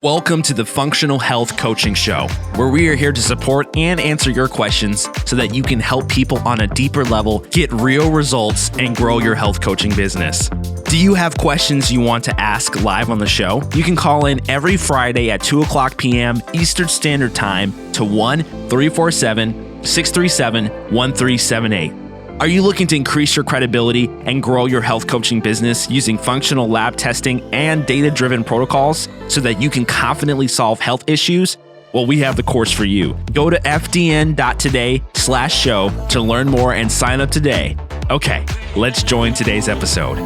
Welcome to the Functional Health Coaching Show, where we are here to support and answer your questions so that you can help people on a deeper level get real results and grow your health coaching business. Do you have questions you want to ask live on the show? You can call in every Friday at 2 o'clock p.m. Eastern Standard Time to 1-347-637-1378. Are you looking to increase your credibility and grow your health coaching business using functional lab testing and data-driven protocols so that you can confidently solve health issues? Well, we have the course for you. Go to fdn.today/show to learn more and sign up today. Okay, let's join today's episode.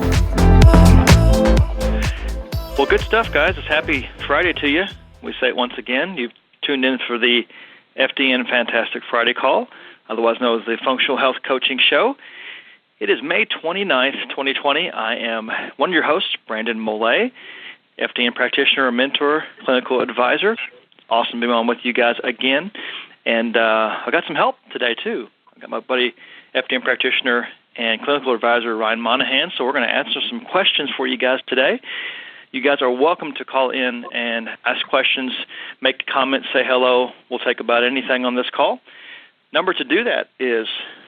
Well, good stuff, guys. It's happy Friday to you. We say it once again. You've tuned in for the FDN Fantastic Friday call, otherwise known as the Functional Health Coaching Show. It is May 29th, 2020. I am one of your hosts, Brandon Mollet, FDN practitioner, mentor, clinical advisor. Awesome to be on with you guys again. And I got some help today, too. I got my buddy, FDN practitioner and clinical advisor, Ryan Monahan. So we're going to answer some questions for you guys today. You guys are welcome to call in and ask questions, make comments, say hello. We'll take about anything on this call. Number to do that is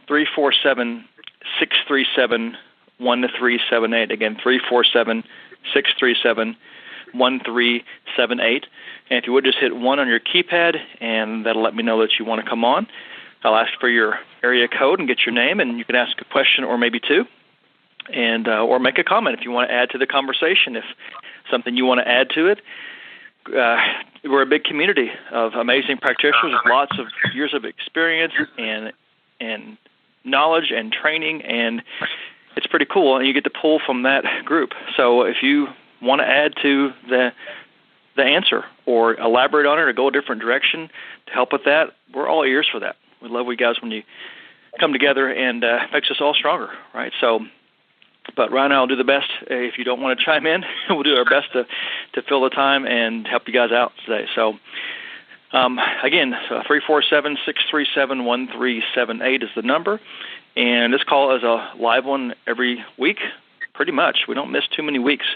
347-637-1378. Again, 347-637-1378. And if you would just hit 1 on your keypad, and that'll let me know that you want to come on. I'll ask for your area code and get your name, and you can ask a question or maybe two, and or make a comment if you want to add to the conversation. If something you want to add to it. We're a big community of amazing practitioners with lots of years of experience and knowledge and training, and it's pretty cool. And you get to pull from that group. So if you want to add to the answer or elaborate on it or go a different direction to help with that, we're all ears for that. We love you guys when you come together and makes us all stronger, right? So. But Ryan and I will do the best. If you don't want to chime in, we'll do our best to fill the time and help you guys out today. So, again, 347-637-1378 is the number. And this call is a live one every week, pretty much. We don't miss too many weeks.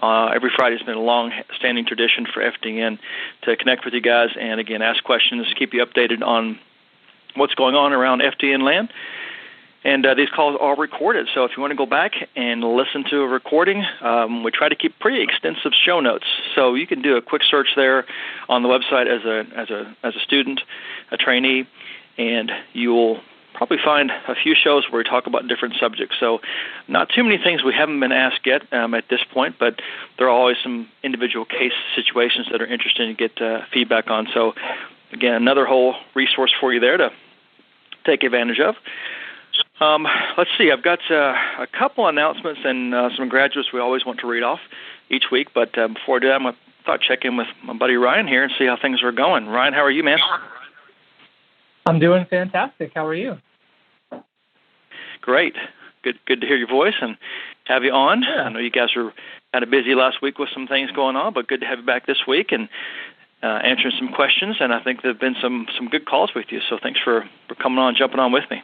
Every Friday has been a long-standing tradition for FDN to connect with you guys and, again, ask questions, keep you updated on what's going on around FDN land. And these calls are recorded, so if you want to go back and listen to a recording, we try to keep pretty extensive show notes. So you can do a quick search there on the website as a student, a trainee, and you'll probably find a few shows where we talk about different subjects. So not too many things we haven't been asked yet at this point, but there are always some individual case situations that are interesting to get feedback on. So again, another whole resource for you there to take advantage of. Let's see. I've got a couple announcements and some graduates we always want to read off each week. But before I do that, I thought check in with my buddy Ryan here and see how things are going. Ryan, how are you, man? I'm doing fantastic. How are you? Great. Good to hear your voice and have you on. Yeah. I know you guys were kind of busy last week with some things going on, but good to have you back this week and answering some questions. And I think there have been some good calls with you. So thanks for coming on, jumping on with me.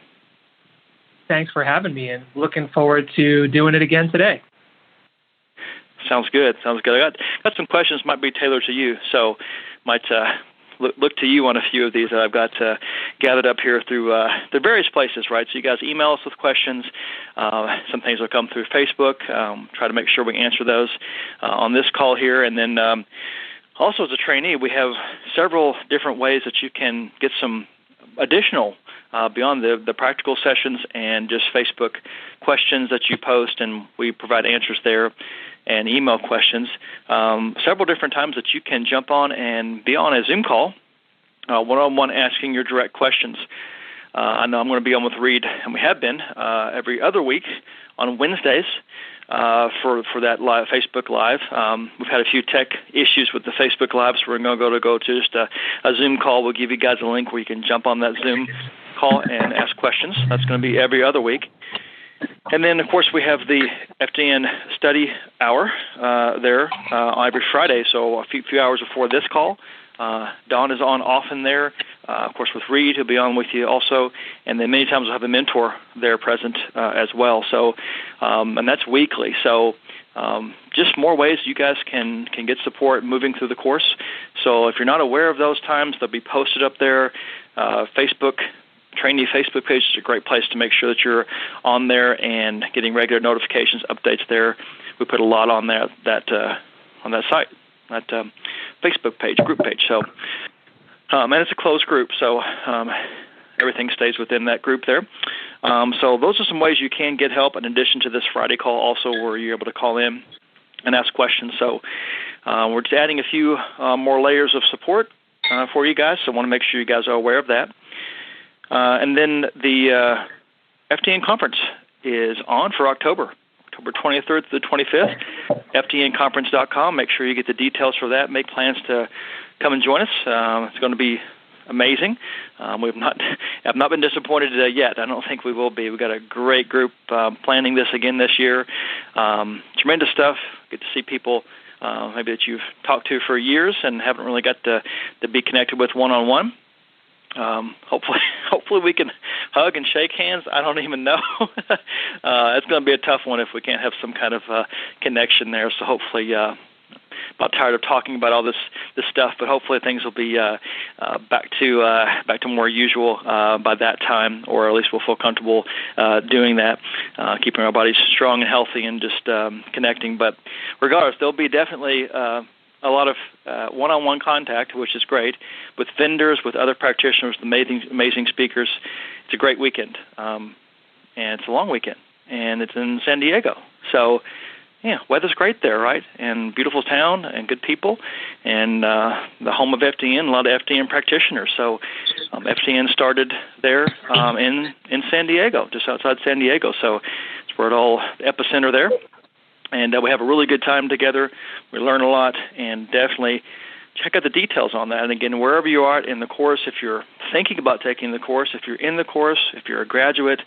Thanks for having me, and looking forward to doing it again today. Sounds good. I got some questions might be tailored to you, so might look to you on a few of these that I've got gathered up here through the various places, right? So you guys email us with questions. Some things will come through Facebook. Try to make sure we answer those on this call here, and then also as a trainee, we have several different ways that you can get some additional beyond the practical sessions and just Facebook questions that you post, and we provide answers there, and email questions. Several different times that you can jump on and be on a Zoom call, one-on-one asking your direct questions. I know I'm going to be on with Reed, and we have been every other week on Wednesdays for that live Facebook Live. We've had a few tech issues with the Facebook Live, so we're going to go to just a Zoom call. We'll give you guys a link where you can jump on that Zoom call and ask questions. That's going to be every other week. And then, of course, we have the FDN study hour there every Friday, so a few hours before this call. Dawn is on often there, of course, with Reed, who'll be on with you also, and then many times we'll have a mentor there present as well. So, and that's weekly. So, just more ways you guys can get support moving through the course. So, if you're not aware of those times, they'll be posted up there. Facebook trainee Facebook page is a great place to make sure that you're on there and getting regular notifications, updates there. We put a lot on there on that site. That Facebook page, group page. So, and it's a closed group, so everything stays within that group there. So those are some ways you can get help in addition to this Friday call also where you're able to call in and ask questions. So we're just adding a few more layers of support for you guys, so I want to make sure you guys are aware of that. And then the FDN conference is on for October 23rd to the 25th, FDNconference.com. Make sure you get the details for that. Make plans to come and join us. It's going to be amazing. Have not been disappointed yet. I don't think we will be. We've got a great group planning this again this year. Tremendous stuff. Get to see people maybe that you've talked to for years and haven't really got to be connected with one-on-one. Hopefully we can hug and shake hands. I don't even know. It's going to be a tough one if we can't have some kind of connection there. So hopefully, about tired of talking about all this stuff, but hopefully things will be back to more usual by that time, or at least we'll feel comfortable doing that, keeping our bodies strong and healthy and just connecting. But regardless, there'll be definitely a lot of one-on-one contact, which is great, with vendors, with other practitioners, amazing speakers. It's a great weekend, and it's a long weekend, and it's in San Diego. So, yeah, weather's great there, right? And beautiful town and good people, and the home of FDN, a lot of FDN practitioners. So FDN started there in San Diego, just outside San Diego. So it's where it all, the epicenter there. And we have a really good time together. We learn a lot, and definitely check out the details on that. And again, wherever you are in the course, if you're thinking about taking the course, if you're in the course, if you're a graduate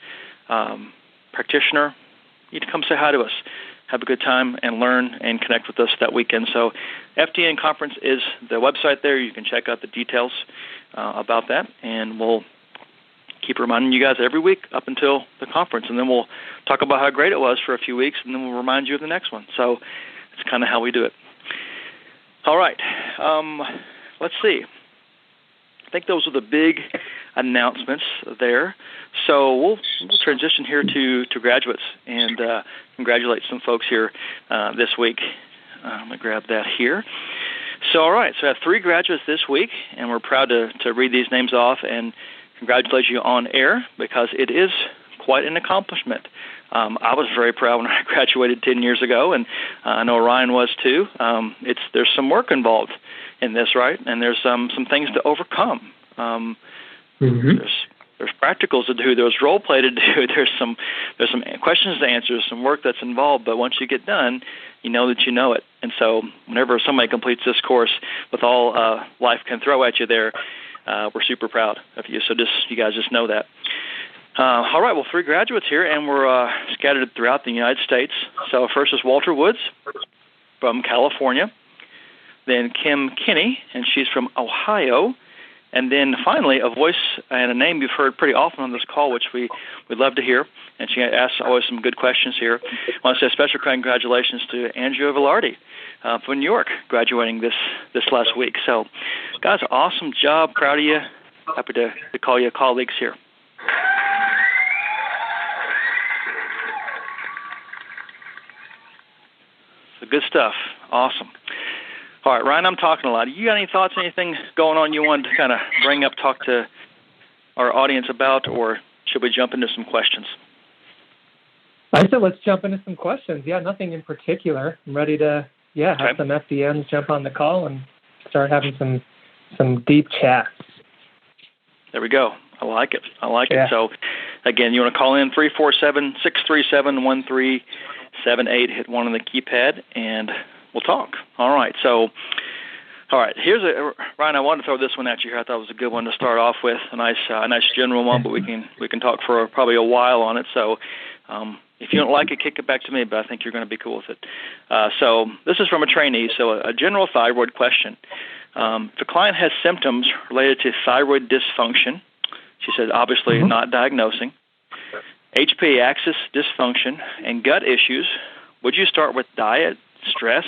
practitioner, you need to come say hi to us. Have a good time and learn and connect with us that weekend. So FDN Conference is the website there. You can check out the details about that, and we'll keep reminding you guys every week up until the conference, and then we'll talk about how great it was for a few weeks, and then we'll remind you of the next one. So it's kind of how we do it. All right. Let's see. I think those are the big announcements there. So we'll transition here to graduates and congratulate some folks here this week. I'm going to grab that here. So, all right. So I have 3 graduates this week, and we're proud to read these names off and congratulate you on air, because it is quite an accomplishment. I was very proud when I graduated 10 years ago, and I know Ryan was too. There's some work involved in this, right? And there's some things to overcome. There's practicals to do. There's role play to do. There's some questions to answer. Some work that's involved. But once you get done, you know that you know it. And so whenever somebody completes this course with all life can throw at you there, we're super proud of you. So you guys just know that. All right, well, 3 graduates here, and we're scattered throughout the United States. So first is Walter Woods from California. Then Kim Kinney, and she's from Ohio. And then finally, a voice and a name you've heard pretty often on this call, which we'd love to hear. And she asks always some good questions here. I want to say a special congratulations to Andrea Velarde from New York, graduating this last week. So, guys, awesome job. Proud of you. Happy to call you colleagues here. So good stuff. Awesome. All right, Ryan, I'm talking a lot. You got any thoughts, anything going on you wanted to kind of bring up, talk to our audience about, or should we jump into some questions? I said let's jump into some questions. Yeah, nothing in particular. I'm ready to, have some FDNs jump on the call and start having some deep chats. There we go. I like it. Yeah. So, again, you want to call in 347-637-1378, hit 1 on the keypad, and we'll talk. All right. So, here's Ryan, I wanted to throw this one at you here. I thought it was a good one to start off with, a nice general one, but we can talk for probably a while on it. So, If you don't like it, kick it back to me, but I think you're going to be cool with it. So this is from a trainee, so a general thyroid question. If a client has symptoms related to thyroid dysfunction, she said obviously not diagnosing, HPA axis dysfunction, and gut issues, would you start with diet, stress,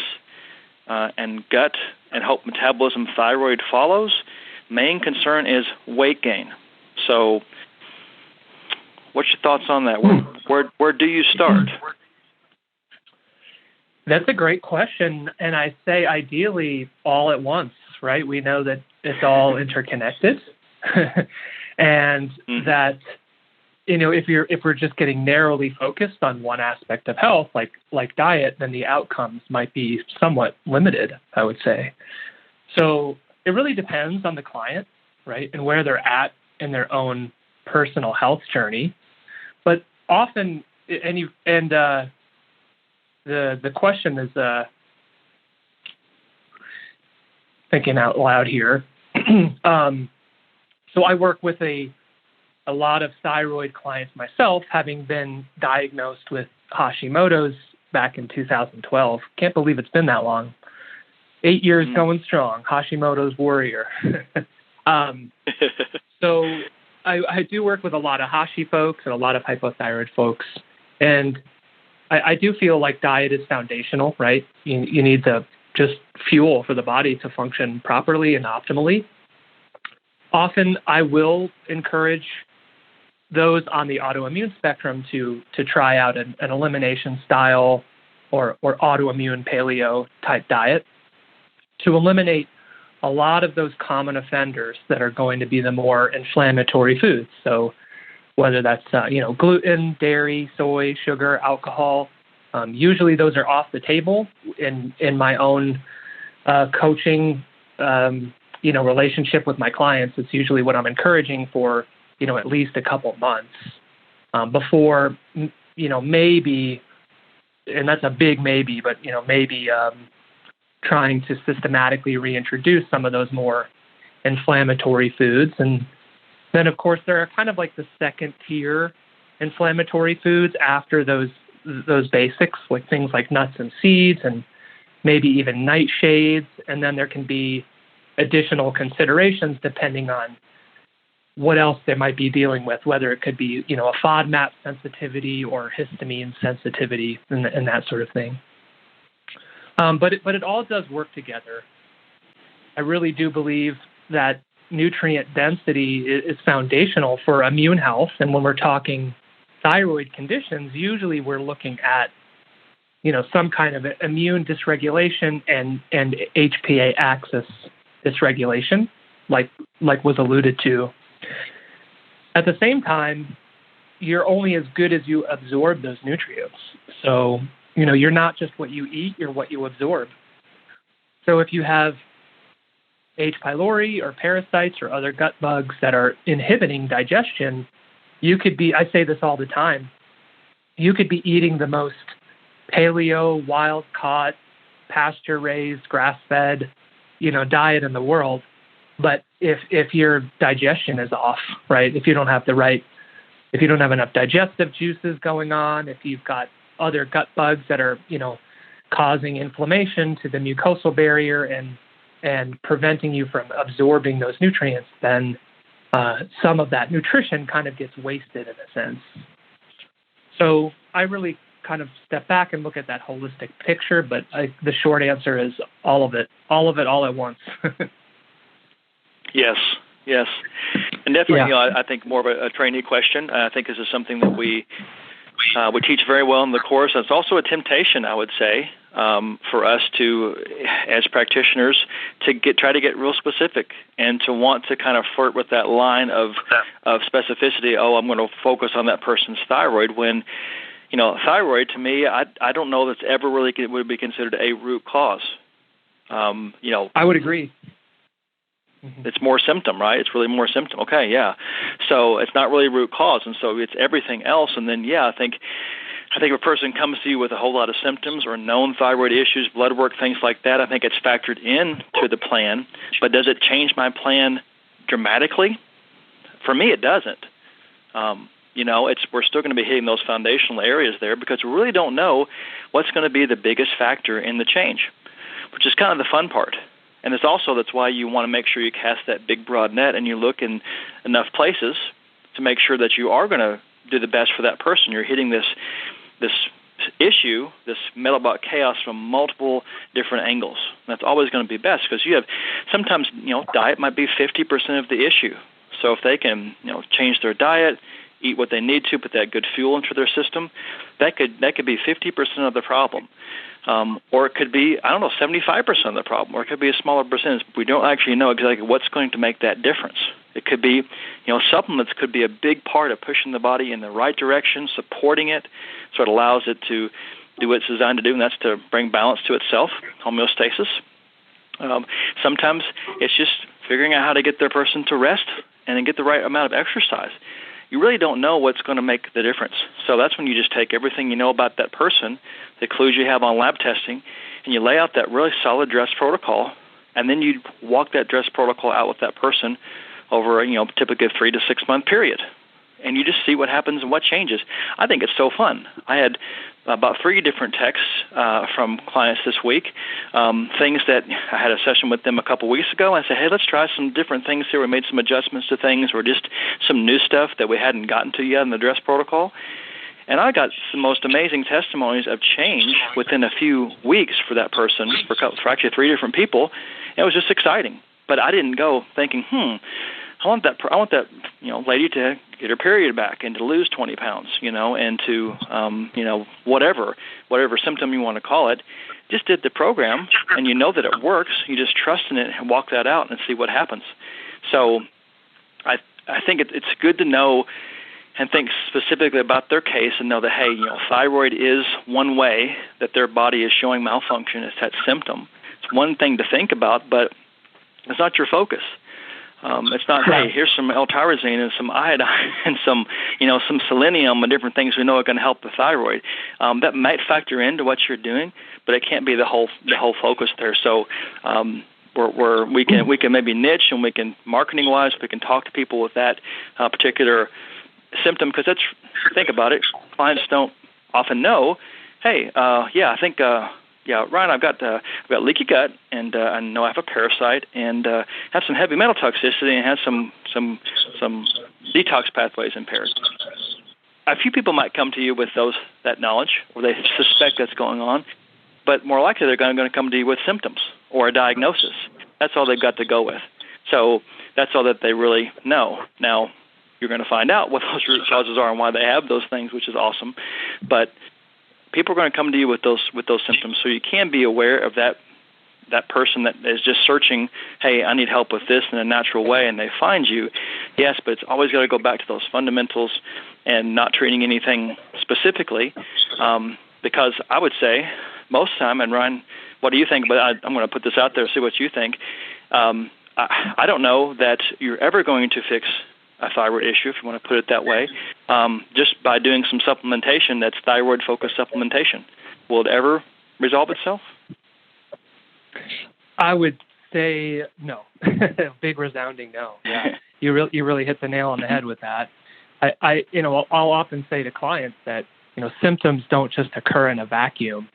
and gut, and hope metabolism thyroid follows? Main concern is weight gain. So what's your thoughts on that? Where do you start? That's a great question, and I say ideally all at once, right? We know that it's all interconnected, and that, you know, if we're just getting narrowly focused on one aspect of health, like diet, then the outcomes might be somewhat limited, I would say. So it really depends on the client, right, and where they're at in their own personal health journey. But often, the question is thinking out loud here. So I work with a lot of thyroid clients myself, having been diagnosed with Hashimoto's back in 2012. Can't believe it's been that long. 8 years going strong. Hashimoto's warrior. So I do work with a lot of Hashi folks and a lot of hypothyroid folks, and I do feel like diet is foundational, right? You need the just fuel for the body to function properly and optimally. Often I will encourage those on the autoimmune spectrum to try out an elimination style or autoimmune paleo type diet to eliminate a lot of those common offenders that are going to be the more inflammatory foods. So whether that's gluten, dairy, soy, sugar, alcohol, usually those are off the table in my own coaching relationship with my clients. It's usually what I'm encouraging for at least a couple months before maybe, and that's a big maybe, but maybe trying to systematically reintroduce some of those more inflammatory foods. And then, of course, there are kind of like the second tier inflammatory foods after those basics, like things like nuts and seeds and maybe even nightshades. And then there can be additional considerations depending on what else they might be dealing with, whether it could be, a FODMAP sensitivity or histamine sensitivity and that sort of thing. But it all does work together. I really do believe that nutrient density is foundational for immune health. And when we're talking thyroid conditions, usually we're looking at, some kind of immune dysregulation and HPA axis dysregulation, like was alluded to. At the same time, you're only as good as you absorb those nutrients. So, you're not just what you eat, you're what you absorb. So if you have H. pylori or parasites or other gut bugs that are inhibiting digestion, you could be, I say this all the time, you could be eating the most paleo, wild-caught, pasture-raised, grass-fed, diet in the world. But if your digestion is off, right, if you don't have enough digestive juices going on, if you've got other gut bugs that are, causing inflammation to the mucosal barrier and preventing you from absorbing those nutrients, then some of that nutrition kind of gets wasted in a sense. So I really kind of step back and look at that holistic picture, but the short answer is all of it all at once. Yes. And definitely, I think more of a trainee question. I think this is something that we teach very well in the course. It's also a temptation, I would say, for us to, as practitioners, try to get real specific and to want to kind of flirt with that line of specificity. Oh, I'm going to focus on that person's thyroid when, thyroid to me, I don't know that's ever really would be considered a root cause. I would agree. It's more symptom, right? It's really more symptom. Okay, yeah. So it's not really root cause, and so it's everything else. And then, I think if a person comes to you with a whole lot of symptoms or known thyroid issues, blood work, things like that, I think it's factored into the plan. But does it change my plan dramatically? For me, it doesn't. we're still going to be hitting those foundational areas there because we really don't know what's going to be the biggest factor in the change, which is kind of the fun part. And that's why you want to make sure you cast that big broad net and you look in enough places to make sure that you are going to do the best for that person. You're hitting this issue, this metabolic chaos from multiple different angles. And that's always going to be best because you have sometimes, diet might be 50% of the issue. So if they can, change their diet, eat what they need to, put that good fuel into their system, that could be 50% of the problem. Or it could be, 75% of the problem, or it could be a smaller percentage. We don't actually know exactly what's going to make that difference. It could be, supplements could be a big part of pushing the body in the right direction, supporting it, so it allows it to do what it's designed to do, and that's to bring balance to itself, homeostasis. Sometimes it's just figuring out how to get their person to rest and then get the right amount of exercise. You really don't know what's going to make the difference. So that's when you just take everything you know about that person, the clues you have on lab testing, and you lay out that really solid dress protocol, and then you walk that dress protocol out with that person over typically a 3 to 6 month period. And you just see what happens and what changes. I think it's so fun. I had about 3 different texts from clients this week, things that I had a session with them a couple weeks ago. I said, hey, let's try some different things here. We made some adjustments to things or just some new stuff that we hadn't gotten to yet in the dress protocol. And I got the most amazing testimonies of change within a few weeks for that person, for actually 3 different people. And it was just exciting. But I didn't go thinking, I want that lady to get her period back and to lose 20 pounds, and to whatever symptom you want to call it. Just did the program, and you know that it works. You just trust in it and walk that out and see what happens. So I think it's good to know and think specifically about their case and know that, hey, thyroid is one way that their body is showing malfunction. It's that symptom. It's one thing to think about, but it's not your focus. It's not, hey, here's some L-tyrosine and some iodine and some selenium and different things we know are going to help the thyroid. That might factor into what you're doing, but it can't be the whole focus there. So we can maybe niche, and we can, marketing wise, we can talk to people with that particular symptom, because think about it, clients don't often know, hey, I think. Ryan, I've got leaky gut, and I know I have a parasite, and have some heavy metal toxicity, and have some detox pathways impaired. A few people might come to you with that knowledge, or they suspect that's going on, but more likely they're going to come to you with symptoms or a diagnosis. That's all they've got to go with. So that's all that they really know. Now, you're going to find out what those root causes are and why they have those things, which is awesome, but people are going to come to you with those symptoms, so you can be aware of that person that is just searching, hey, I need help with this in a natural way, and they find you. Yes, but it's always got to go back to those fundamentals and not treating anything specifically, because I would say most of the time, and Ryan, what do you think? But I'm going to put this out there, see what you think. I don't know that you're ever going to fix a thyroid issue, if you want to put it that way, just by doing some supplementation that's thyroid-focused supplementation. Will it ever resolve itself? I would say no. Big resounding no. Yeah, you really hit the nail on the head with that. I'll often say to clients that symptoms don't just occur in a vacuum,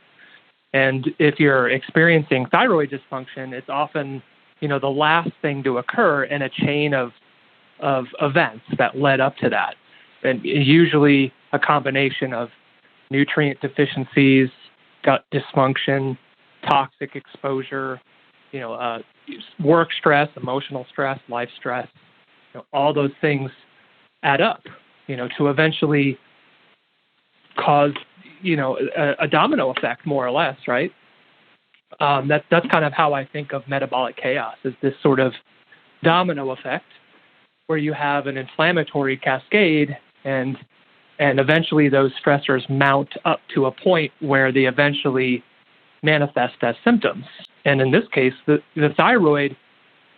and if you're experiencing thyroid dysfunction, it's often the last thing to occur in a chain of events that led up to that. And usually a combination of nutrient deficiencies, gut dysfunction, toxic exposure, work stress, emotional stress, life stress, all those things add up, to eventually cause, a domino effect, more or less, right? That's kind of how I think of metabolic chaos, is this sort of domino effect where you have an inflammatory cascade and eventually those stressors mount up to a point where they eventually manifest as symptoms. And in this case, the thyroid,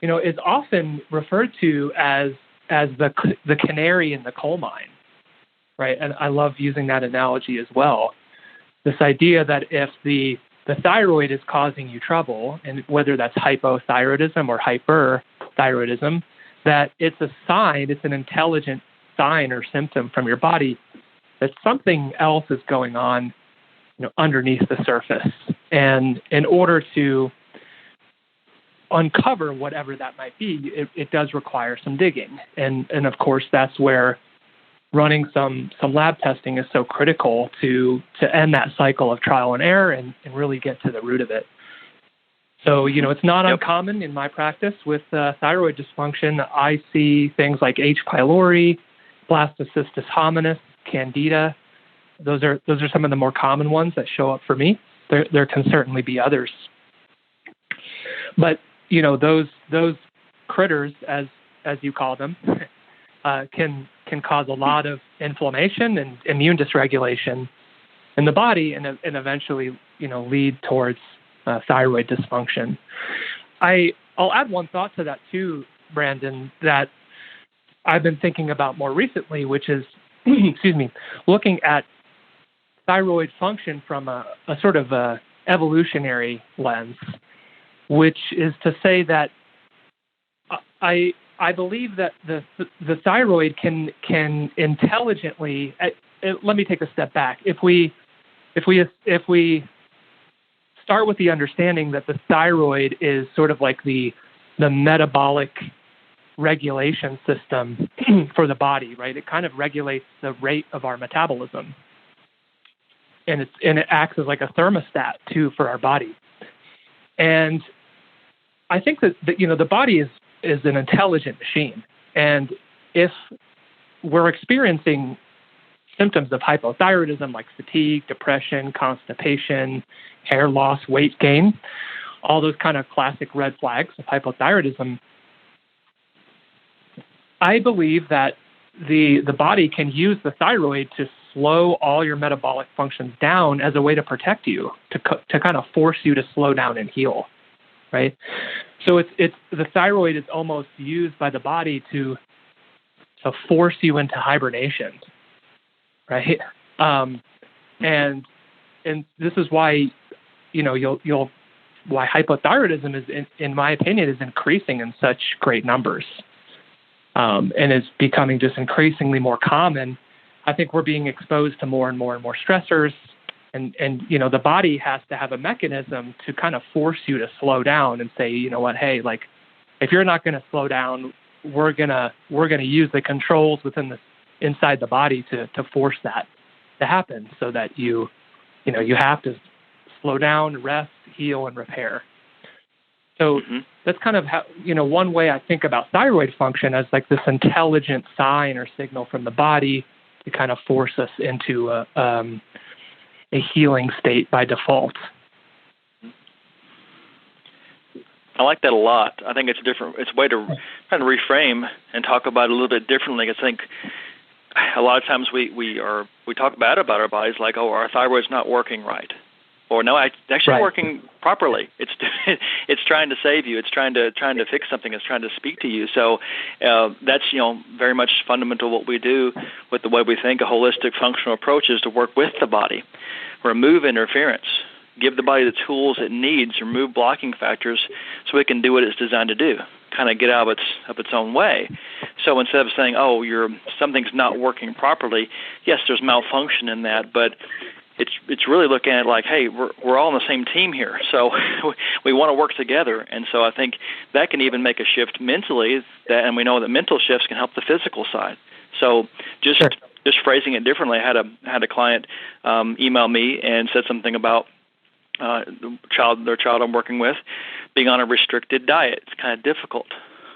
is often referred to as the canary in the coal mine, right? And I love using that analogy as well. This idea that if the thyroid is causing you trouble, and whether that's hypothyroidism or hyperthyroidism, that it's a sign, it's an intelligent sign or symptom from your body that something else is going on, underneath the surface. And in order to uncover whatever that might be, it does require some digging. And of course, that's where running some lab testing is so critical to end that cycle of trial and error and really get to the root of it. So, it's not uncommon in my practice with thyroid dysfunction. I see things like H. pylori, blastocystis hominis, candida. Those are some of the more common ones that show up for me. There can certainly be others. But, those critters, as you call them, can cause a lot of inflammation and immune dysregulation in the body and eventually, lead towards thyroid dysfunction. I'll add one thought to that too, Brandon, that I've been thinking about more recently, which is, looking at thyroid function from a sort of a evolutionary lens, which is to say that I believe that the thyroid can intelligently. Let me take a step back. If we start with the understanding that the thyroid is sort of like the metabolic regulation system for the body, right? It kind of regulates the rate of our metabolism, and it acts as like a thermostat too for our body. And I think that the body is an intelligent machine, and if we're experiencing symptoms of hypothyroidism like fatigue, depression, constipation, hair loss, weight gain, all those kind of classic red flags of hypothyroidism, I believe that the body can use the thyroid to slow all your metabolic functions down as a way to protect you, to kind of force you to slow down and heal, right? So it's the thyroid is almost used by the body to force you into hibernation, right? And this is why why hypothyroidism is, in my opinion, is increasing in such great numbers, and is becoming just increasingly more common. I think we're being exposed to more and more and more stressors, and the body has to have a mechanism to kind of force you to slow down and say, hey, like, if you're not going to slow down, we're gonna use the controls inside the body to force that to happen, so that you have to slow down, rest, heal, and repair. So that's kind of how, one way I think about thyroid function as like this intelligent sign or signal from the body to kind of force us into a healing state by default. I like that a lot. I think it's a way to kind of reframe and talk about it a little bit differently. I think a lot of times we talk bad about our bodies, like, oh, our thyroid's not working right. Or no, it's actually working properly. It's trying to save you. It's trying to fix something. It's trying to speak to you. So that's very much fundamental what we do with the way we think. A holistic functional approach is to work with the body, remove interference, give the body the tools it needs, remove blocking factors, so it can do what it's designed to do. Kind of get out of its own way. So instead of saying, oh, something's not working properly, yes, there's malfunction in that, but it's really looking at it like, hey, we're all on the same team here, so we want to work together. And so I think that can even make a shift mentally, and we know that mental shifts can help the physical side. So just phrasing it differently, I had a client email me and said something about their child I'm working with being on a restricted diet. It's kind of difficult.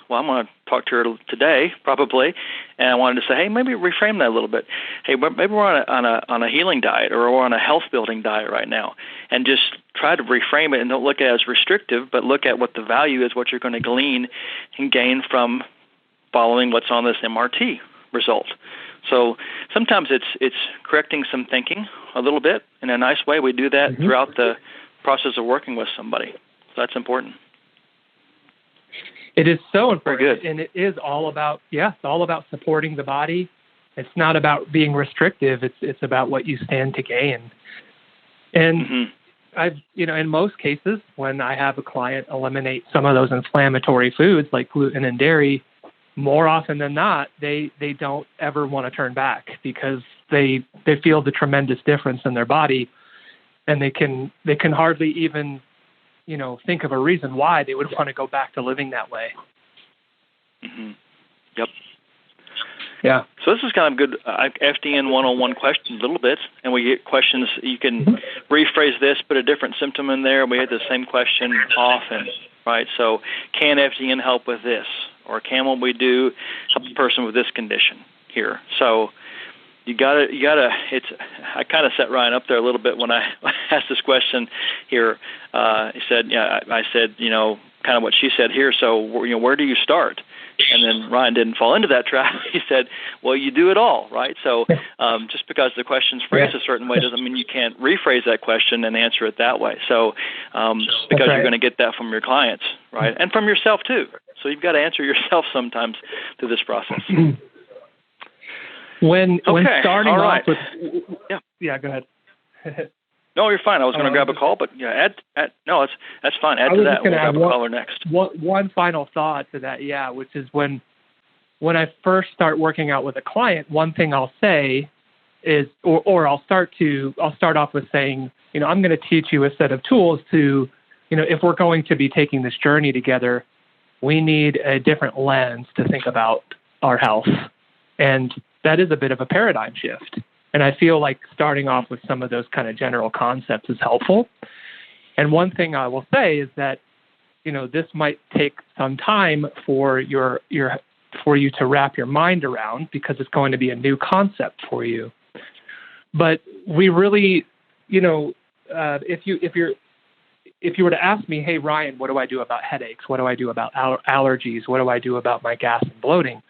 Well, I'm going to talk to her today, probably, and I wanted to say, hey, maybe reframe that a little bit. Hey, maybe we're on a healing diet, or we're on a health-building diet right now, and just try to reframe it and don't look at it as restrictive, but look at what the value is, what you're going to glean and gain from following what's on this MRT result. So sometimes it's correcting some thinking a little bit in a nice way. We do that throughout the process of working with somebody. So that's important. It is so important, Very good. And it is all about, it's all about supporting the body. It's not about being restrictive. It's about what you stand to gain. And I've, in most cases, when I have a client eliminate some of those inflammatory foods like gluten and dairy, more often than not, they don't ever want to turn back because they feel the tremendous difference in their body, and they can hardly even, think of a reason why they would want to go back to living that way. Mm-hmm. Yep. Yeah. So this is kind of good FDN 101 questions a little bit, and we get questions. You can rephrase this, put a different symptom in there. We had the same question often, right? So can FDN help with this? Or can what we do help the person with this condition here? So you gotta. I kind of set Ryan up there a little bit when I asked this question here. He said, I said, kind of what she said here. So where do you start? And then Ryan didn't fall into that trap. He said, well, you do it all, right? So just because the question's phrased a certain way doesn't mean you can't rephrase that question and answer it that way. So because you're going to get that from your clients, right? And from yourself too. So you've got to answer yourself sometimes through this process. When starting off with... Yeah, go ahead. No, you're fine. I was going to grab a call, but add. No, that's fine. Add to that. We'll grab a caller next. One final thought to that, which is when I first start working out with a client, one thing I'll say is, or I'll start off with saying, I'm going to teach you a set of tools to, if we're going to be taking this journey together, we need a different lens to think about our health, and that is a bit of a paradigm shift. And I feel like starting off with some of those kind of general concepts is helpful. And one thing I will say is that, this might take some time for you to wrap your mind around because it's going to be a new concept for you. But we really, if you were to ask me, hey, Ryan, what do I do about headaches? What do I do about allergies? What do I do about my gas and bloating?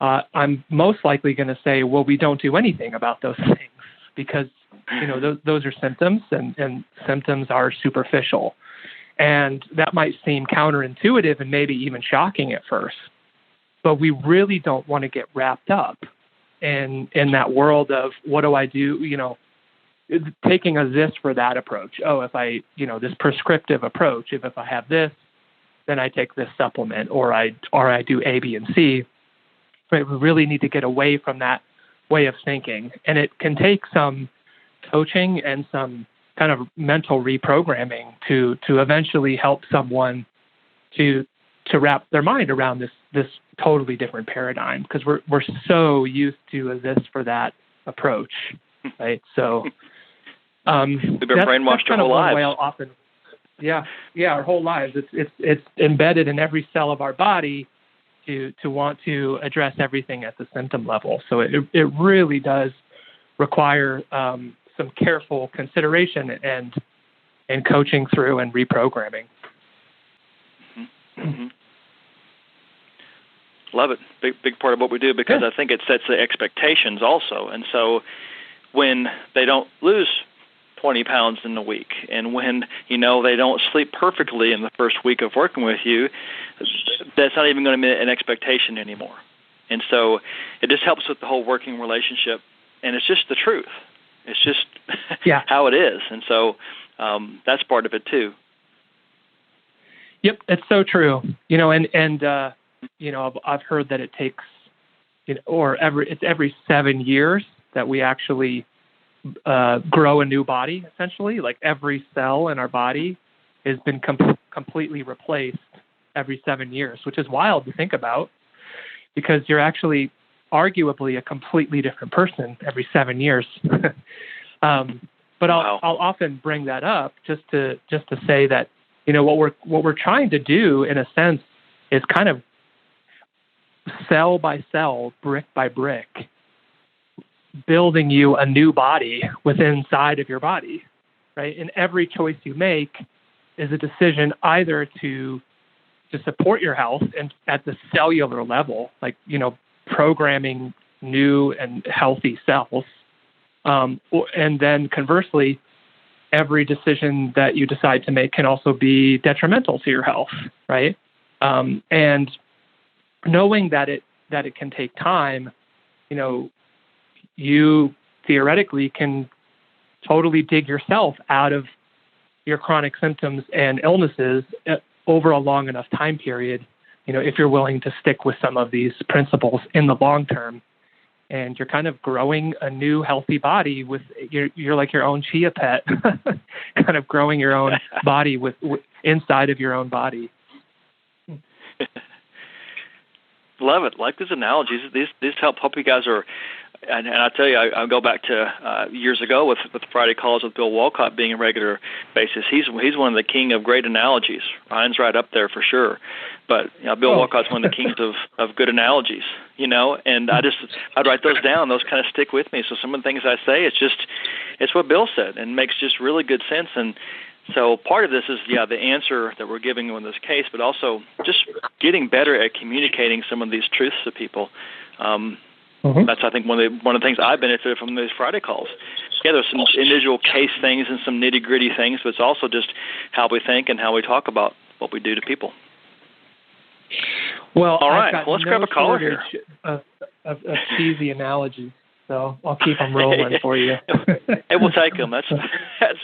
I'm most likely going to say, well, we don't do anything about those things because, those are symptoms and symptoms are superficial. And that might seem counterintuitive and maybe even shocking at first. But we really don't want to get wrapped up in that world of what do I do, taking a this for that approach. Oh, if I, this prescriptive approach, if I have this, then I take this supplement or I do A, B, and C. But we really need to get away from that way of thinking. And it can take some coaching and some kind of mental reprogramming to eventually help someone to wrap their mind around this totally different paradigm, because we're so used to a this for that approach, right? So we've been brainwashed our whole lives. Our whole lives. It's embedded in every cell of our body to want to address everything at the symptom level. So it really does require some careful consideration and coaching through and reprogramming. Mm-hmm. Love it. Big part of what we do, because I think it sets the expectations also. And so when they don't lose 20 pounds in a week, and when they don't sleep perfectly in the first week of working with you, that's not even going to be an expectation anymore. And so it just helps with the whole working relationship, and it's just the truth. It's just how it is. And so that's part of it too. Yep, it's so true. I've heard that it takes, it's every 7 years that we actually grow a new body, essentially. Like every cell in our body has been completely replaced every 7 years, which is wild to think about, because you're actually arguably a completely different person every 7 years. But I'll often bring that up just to say that, what we're trying to do in a sense is kind of cell by cell, brick by brick, building you a new body inside of your body, right? And every choice you make is a decision either to support your health and at the cellular level, like, programming new and healthy cells. And then conversely, every decision that you decide to make can also be detrimental to your health, right? And knowing that it can take time, you theoretically can totally dig yourself out of your chronic symptoms and illnesses over a long enough time period if you're willing to stick with some of these principles in the long term. And you're kind of growing a new healthy body you're like your own chia pet, kind of growing your own body with inside of your own body. Love it. Like these analogies. These help you guys and I tell you, I go back to years ago with Friday Calls with Bill Wolcott being a regular basis. He's one of the king of great analogies. Ryan's right up there for sure. But Bill Wolcott's one of the kings of good analogies, and I'd write those down. Those kind of stick with me. So some of the things I say, it's what Bill said and makes just really good sense. And so part of this is, the answer that we're giving in this case, but also just getting better at communicating some of these truths to people. That's, I think, one of the things I benefited from these Friday calls. Yeah, there's some individual case things and some nitty-gritty things, but it's also just how we think and how we talk about what we do to people. Well, all right. Well, let's grab a caller here. Of cheesy analogies, so I'll keep them rolling for you. Hey, we'll take them. That's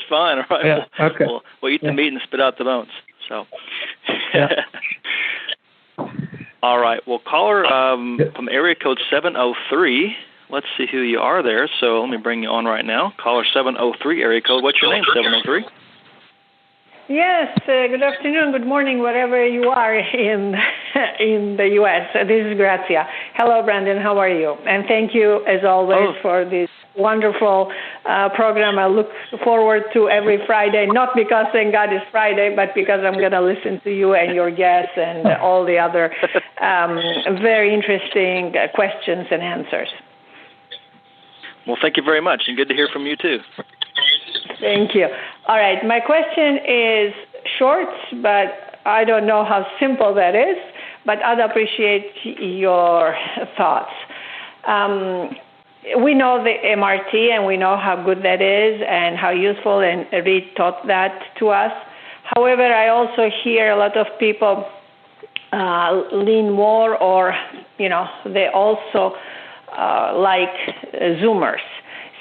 fine. All right. Yeah, okay. We'll eat the meat and spit out the bones. So. Yeah. All right. Well, caller from area code 703. Let's see who you are there. So let me bring you on right now. Caller 703 area code. What's your name, 703? Yes, good afternoon, good morning, wherever you are in the U.S. This is Grazia. Hello, Brandon, how are you? And thank you, as always, for this wonderful program. I look forward to every Friday, not because thank God it's Friday, but because I'm going to listen to you and your guests and all the other very interesting questions and answers. Well, thank you very much, and good to hear from you, too. Thank you. All right. My question is short, but I don't know how simple that is, but I'd appreciate your thoughts. We know the MRT, and we know how good that is and how useful, and Reed taught that to us. However, I also hear a lot of people lean more or, they also like Zoomers.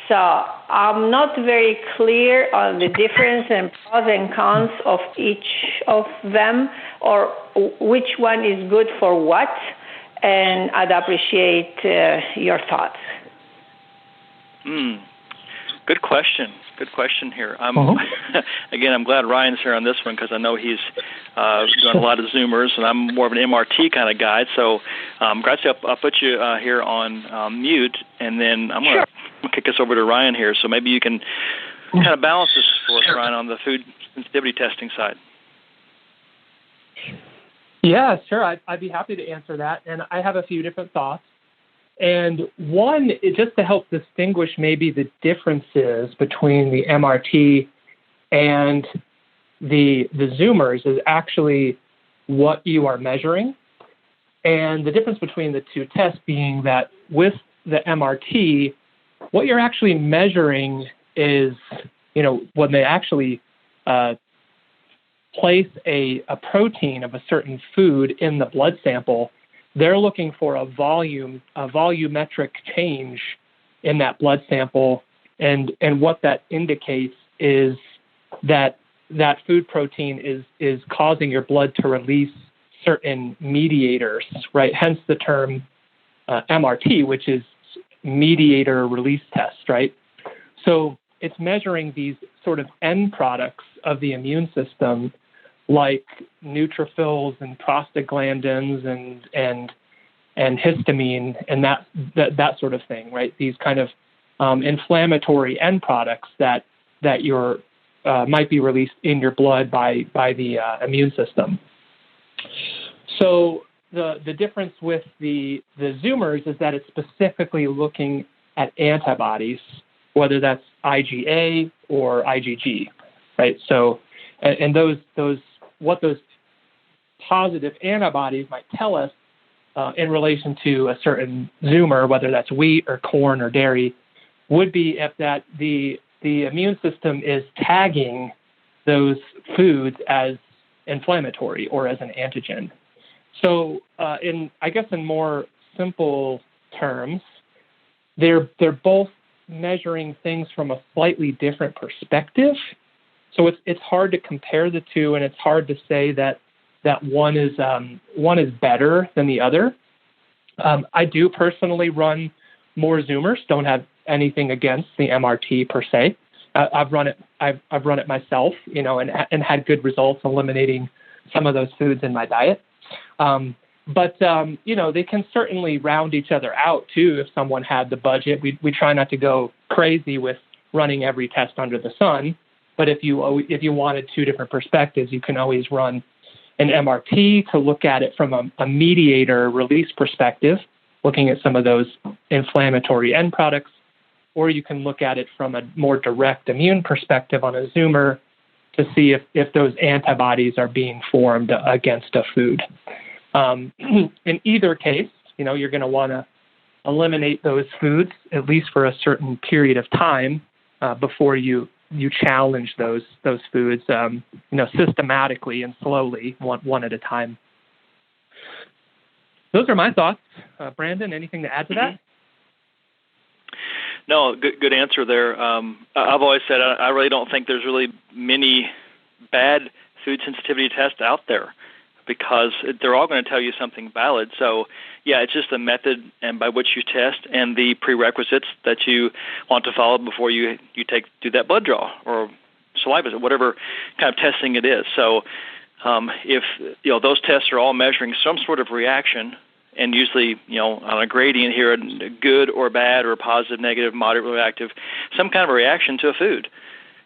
So I'm not very clear on the difference and pros and cons of each of them, or which one is good for what, and I'd appreciate your thoughts. Good question. Good question here. Again, I'm glad Ryan's here on this one because I know he's doing a lot of Zoomers, and I'm more of an MRT kind of guy. So, Grazia, I'll put you here on mute, and then I'm going to kick us over to Ryan here. So maybe you can kind of balance this for us, Ryan, on the food sensitivity testing side. Yeah, sure. I'd be happy to answer that, and I have a few different thoughts. And one, just to help distinguish maybe the differences between the MRT and the Zoomers is actually what you are measuring. And the difference between the two tests being that with the MRT, what you're actually measuring is, when they actually place a protein of a certain food in the blood sample, they're looking for a volumetric change in that blood sample, and what that indicates is that food protein is causing your blood to release certain mediators, right? Hence the term MRT, which is mediator release test, right? So it's measuring these sort of end products of the immune system, like neutrophils and prostaglandins and histamine and that sort of thing, right? These kind of inflammatory end products that your might be released in your blood by the immune system. So the difference with the Zoomers is that it's specifically looking at antibodies, whether that's IgA or IgG, right? So and those what those positive antibodies might tell us in relation to a certain Zoomer, whether that's wheat or corn or dairy, would be if that the immune system is tagging those foods as inflammatory or as an antigen. So in more simple terms, they're both measuring things from a slightly different perspective. So it's hard to compare the two, and it's hard to say that that one is better than the other. I do personally run more Zoomers. Don't have anything against the MRT per se. I've run it. I've run it myself, and had good results eliminating some of those foods in my diet. But they can certainly round each other out too. If someone had the budget, we try not to go crazy with running every test under the sun. But if you wanted two different perspectives, you can always run an MRT to look at it from a mediator release perspective, looking at some of those inflammatory end products, or you can look at it from a more direct immune perspective on a Zoomer to see if those antibodies are being formed against a food. In either case, you're going to want to eliminate those foods, at least for a certain period of time, before you challenge those foods, systematically and slowly, one at a time. Those are my thoughts. Brandon, anything to add to that? No, good answer there. I've always said I really don't think there's really many bad food sensitivity tests out there, because they're all going to tell you something valid. So, yeah, it's just the method and by which you test and the prerequisites that you want to follow before you do that blood draw or saliva, whatever kind of testing it is. So, if those tests are all measuring some sort of reaction, and usually on a gradient here, good or bad or positive, negative, moderate, reactive, some kind of a reaction to a food.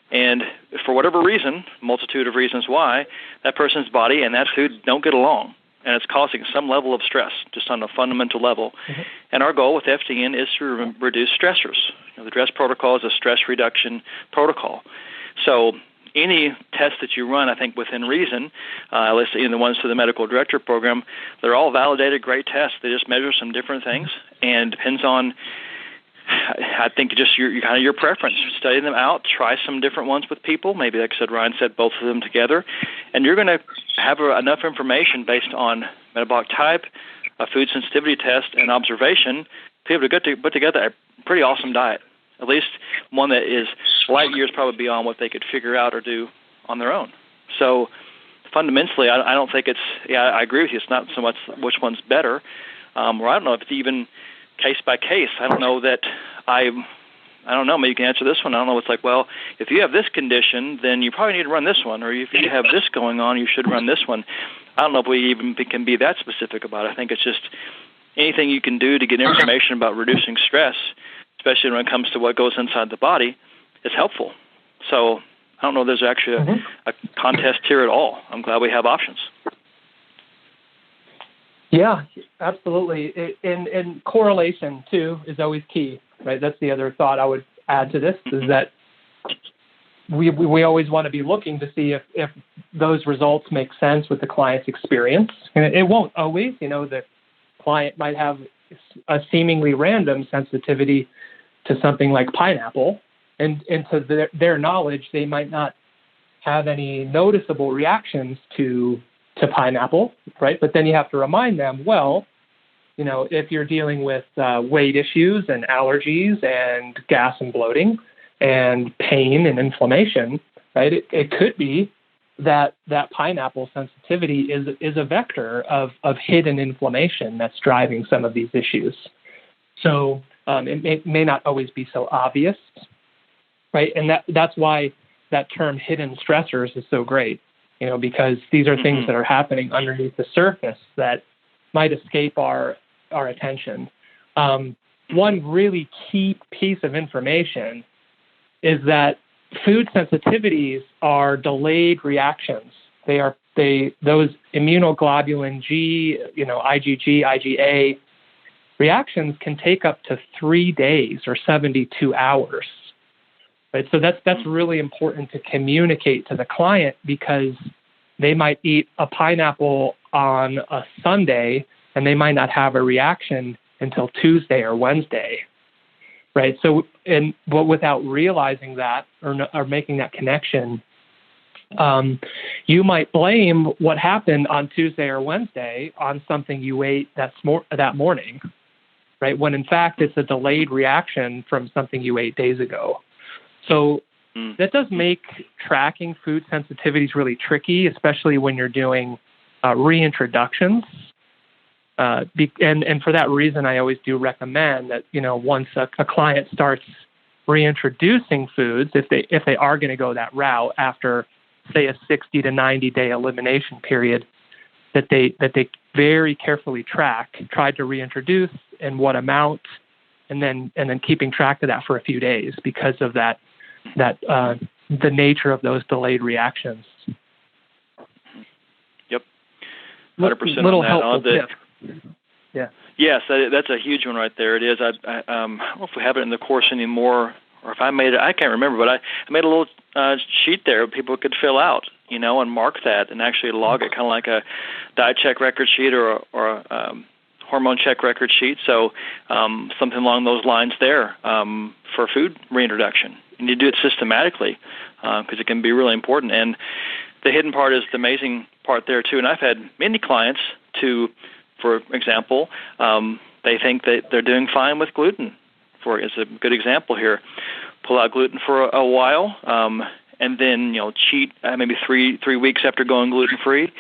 And for whatever reason, multitude of reasons why, that person's body and that food don't get along. And it's causing some level of stress, just on a fundamental level. Mm-hmm. And our goal with FDN is to reduce stressors. The DRESS protocol is a stress reduction protocol. So any test that you run, I think within reason, at least the ones through the medical director program, they're all validated great tests. They just measure some different things, and depends on, I think, just your preference. Study them out, try some different ones with people. Maybe, like I said, Ryan said, both of them together. And you're going to have enough information based on metabolic type, a food sensitivity test, and observation to be able to put together a pretty awesome diet, at least one that is light years probably beyond what they could figure out or do on their own. So fundamentally, I don't think I agree with you. It's not so much which one's better, or I don't know if it's even case by case. I don't know that I don't know. Maybe you can answer this one. I don't know. It's like, well, if you have this condition, then you probably need to run this one. Or if you have this going on, you should run this one. I don't know if we even can be that specific about it. I think it's just anything you can do to get information about reducing stress, especially when it comes to what goes inside the body, is helpful. So I don't know if there's actually a contest here at all. I'm glad we have options. Yeah, absolutely. And correlation, too, is always key, right? That's the other thought I would add to this, is that we always want to be looking to see if those results make sense with the client's experience. And it won't always. The client might have a seemingly random sensitivity to something like pineapple, and to their knowledge, they might not have any noticeable reactions to pineapple, right? But then you have to remind them, well, if you're dealing with weight issues and allergies and gas and bloating and pain and inflammation, right? It could be that pineapple sensitivity is a vector of hidden inflammation that's driving some of these issues. So it may not always be so obvious, right? And that's why that term hidden stressors is so great, because these are things that are happening underneath the surface that might escape our attention. One really key piece of information is that food sensitivities are delayed reactions. Those immunoglobulin G, IgG, IgA reactions can take up to 3 days or 72 hours. Right? So that's really important to communicate to the client, because they might eat a pineapple on a Sunday and they might not have a reaction until Tuesday or Wednesday. Right. So, but without realizing that or making that connection, you might blame what happened on Tuesday or Wednesday on something you ate that morning, right? When in fact it's a delayed reaction from something you ate days ago. So that does make tracking food sensitivities really tricky, especially when you're doing reintroductions. And for that reason, I always do recommend that, once a client starts reintroducing foods, if they are going to go that route after, say, a 60 to 90 day elimination period, that they very carefully try to reintroduce and what amount, and then keeping track of that for a few days because of that the nature of those delayed reactions. Yep, 100% little on that. helpful tip. Yeah. Yes, that's a huge one right there. It is. I don't know if we have it in the course anymore, or if I made it. I can't remember, but I made a little sheet there people could fill out, and mark that and actually log it, kind of like a diet check record sheet or a hormone check record sheet. So something along those lines there for food reintroduction. And you do it systematically because it can be really important. And the hidden part is the amazing part there, too. And I've had many clients for example, they think that they're doing fine with gluten. Is a good example here. Pull out gluten for a while, and then cheat maybe three weeks after going gluten free.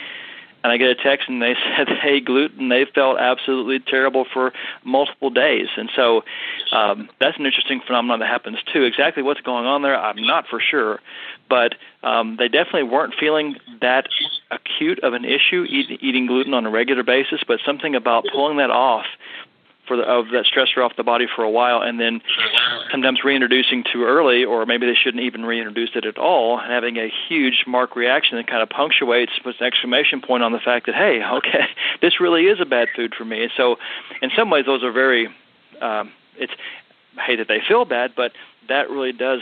And I get a text and they said, "Hey, gluten." They felt absolutely terrible for multiple days. And so that's an interesting phenomenon that happens too. Exactly what's going on there, I'm not for sure, but they definitely weren't feeling that acute of an issue eating gluten on a regular basis. But something about pulling that off of that stressor off the body for a while, and then sometimes reintroducing too early, or maybe they shouldn't even reintroduce it at all, and having a huge marked reaction that kind of punctuates with an exclamation point on the fact that, hey, okay, this really is a bad food for me. And so in some ways those are very, I hate that they feel bad, but that really does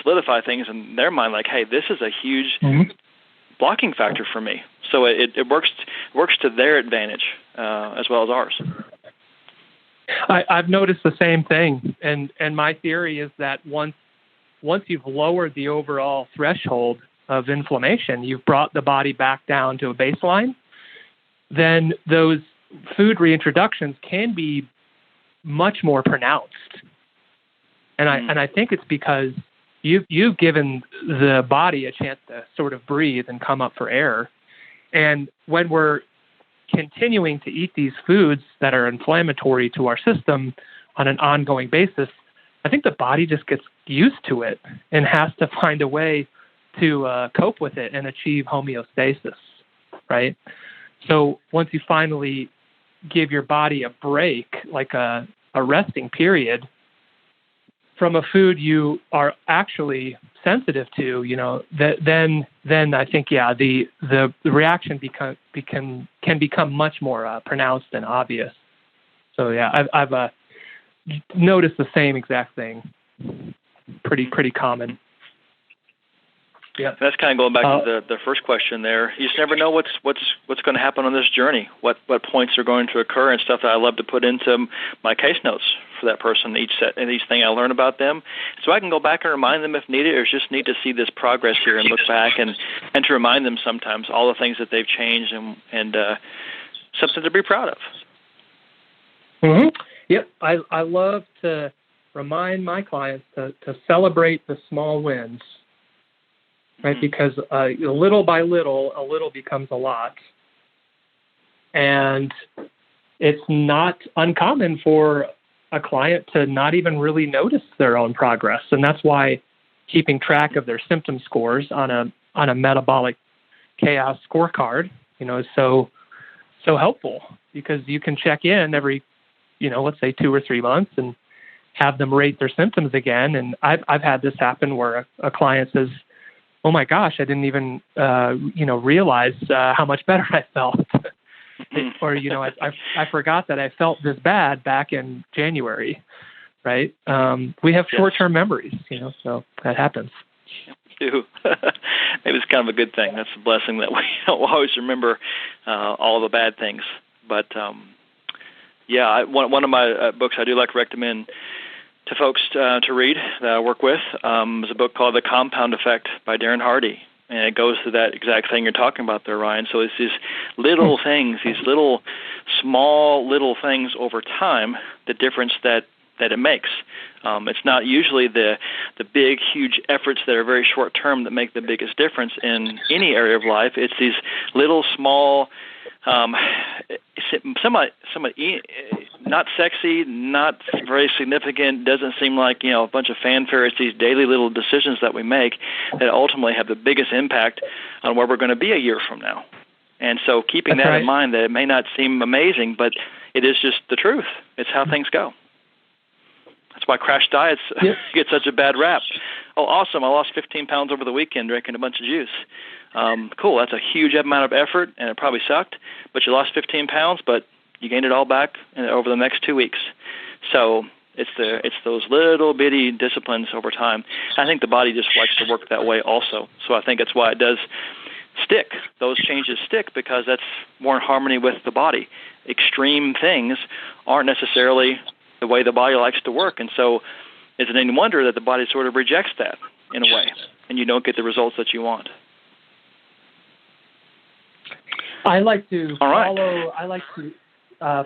solidify things in their mind, like, hey, this is a huge blocking factor for me. So it works to their advantage as well as ours. I've noticed the same thing, and my theory is that once you've lowered the overall threshold of inflammation, you've brought the body back down to a baseline, then those food reintroductions can be much more pronounced. And I think it's because you've given the body a chance to sort of breathe and come up for air. And when we're continuing to eat these foods that are inflammatory to our system on an ongoing basis, I think the body just gets used to it and has to find a way to cope with it and achieve homeostasis, right? So once you finally give your body a break, like a resting period, from a food you are actually sensitive to, then I think, the reaction can become much more pronounced and obvious. So I've noticed the same exact thing. Pretty common. Yeah, that's kind of going back to the first question there. You just never know what's going to happen on this journey. What points are going to occur, and stuff that I love to put into my case notes for that person. Each thing I learn about them, so I can go back and remind them if needed. Or it's just neat to see this progress here and look back and to remind them sometimes all the things that they've changed and something to be proud of. Mm-hmm. Yep, I love to remind my clients to celebrate the small wins. Right, because little by little, a little becomes a lot. And it's not uncommon for a client to not even really notice their own progress. And that's why keeping track of their symptom scores on a metabolic chaos scorecard, is so helpful, because you can check in every, let's say 2 or 3 months and have them rate their symptoms again. And I've had this happen where a client says, "Oh my gosh, I didn't even, realize how much better I felt." Or, I forgot that I felt this bad back in January, right? We have short-term memories, so that happens. Maybe it's kind of a good thing. That's a blessing that we don't always remember all the bad things. But, one of my books I do like to recommend to folks to read that I work with is a book called The Compound Effect by Darren Hardy. And it goes to that exact thing you're talking about there, Ryan. So it's these little things, these small little things over time, the difference that that it makes. It's not usually the big, huge efforts that are very short term that make the biggest difference in any area of life. It's these little, small, somewhat not sexy, not very significant, doesn't seem like, a bunch of fanfare. It's these daily little decisions that we make that ultimately have the biggest impact on where we're going to be a year from now. And so keeping that in mind, that it may not seem amazing, but it is just the truth. It's how things go. That's why crash diets get such a bad rap. Oh, awesome, I lost 15 pounds over the weekend drinking a bunch of juice. Cool, that's a huge amount of effort, and it probably sucked, but you lost 15 pounds, but you gained it all back over the next 2 weeks. So it's those little bitty disciplines over time. I think the body just likes to work that way also. So I think that's why it does stick. Those changes stick because that's more in harmony with the body. Extreme things aren't necessarily the way the body likes to work, and so is it any wonder that the body sort of rejects that in a way, and you don't get the results that you want? I like to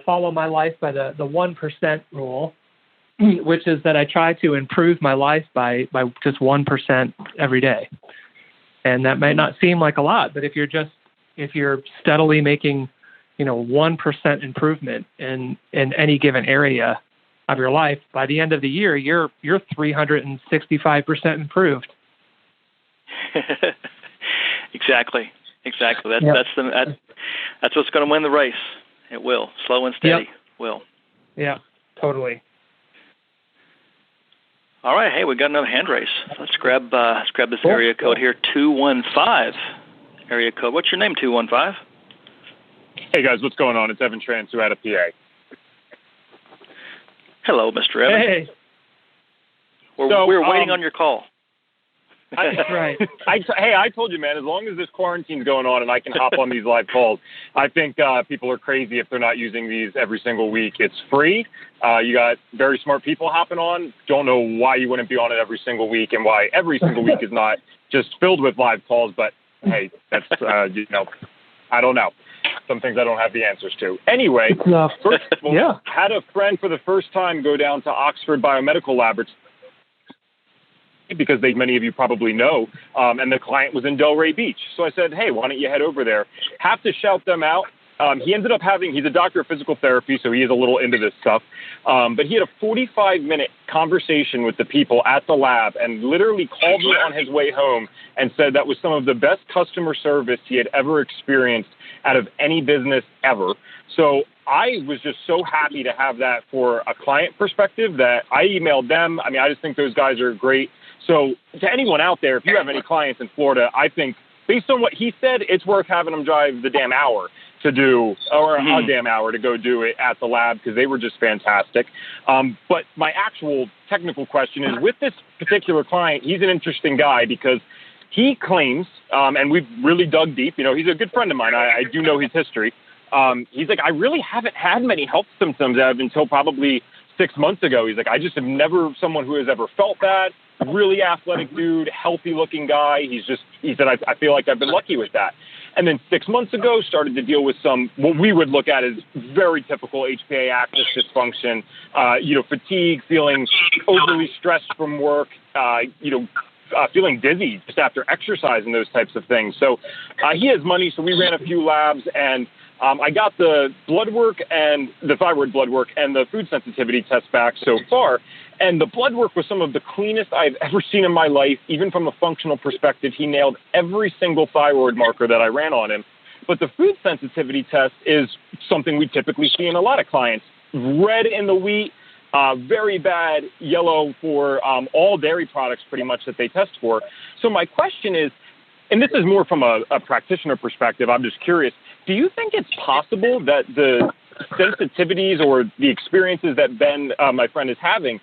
follow my life by the 1% rule, which is that I try to improve my life by just 1% every day. And that might not seem like a lot, but if you're steadily making 1% improvement in any given area of your life, by the end of the year, you're 365% improved. Exactly. That's what's going to win the race. It will. Slow and steady will. Yeah, totally. All right. Hey, we got another hand raise. Let's grab this area code here, 215 area code. What's your name, 215? Hey guys, what's going on? It's Evan Trans, who had a PA. Hello, Mr. Evan. Hey. We're waiting on your call. Right. I told you, man, as long as this quarantine's going on and I can hop on these live calls, I think people are crazy if they're not using these every single week. It's free. You got very smart people hopping on. Don't know why you wouldn't be on it every single week and why every single week is not just filled with live calls. But, hey, that's, I don't know. Some things I don't have the answers to. Anyway, had a friend for the first time go down to Oxford Biomedical Laboratory, because many of you probably know, and the client was in Delray Beach. So I said, hey, why don't you head over there? Have to shout them out. He ended up he's a doctor of physical therapy, so he is a little into this stuff. But he had a 45-minute conversation with the people at the lab and literally called me on his way home and said that was some of the best customer service he had ever experienced out of any business ever. So I was just so happy to have that for a client perspective that I emailed them. I mean, I just think those guys are great. So to anyone out there, if you have any clients in Florida, I think based on what he said, it's worth having them drive the damn hour to do, or a damn hour to go do it at the lab, because they were just fantastic. But my actual technical question is, with this particular client, he's an interesting guy because he claims, and we've really dug deep, he's a good friend of mine. I do know his history. He's like, I really haven't had many health symptoms until probably 6 months ago. He's like, I just have never someone who has ever felt that. Really athletic dude, healthy looking guy. He said, I feel like I've been lucky with that. And then 6 months ago, started to deal with some, what we would look at as very typical HPA axis dysfunction, fatigue, feeling overly stressed from work, feeling dizzy just after exercise and those types of things. So he has money, so we ran a few labs, and I got the blood work and the thyroid blood work and the food sensitivity test back so far. And the blood work was some of the cleanest I've ever seen in my life. Even from a functional perspective, he nailed every single thyroid marker that I ran on him. But the food sensitivity test is something we typically see in a lot of clients. Red in the wheat, very bad yellow for all dairy products pretty much that they test for. So my question is, and this is more from a practitioner perspective, I'm just curious, do you think it's possible that the sensitivities or the experiences that Ben, my friend, is having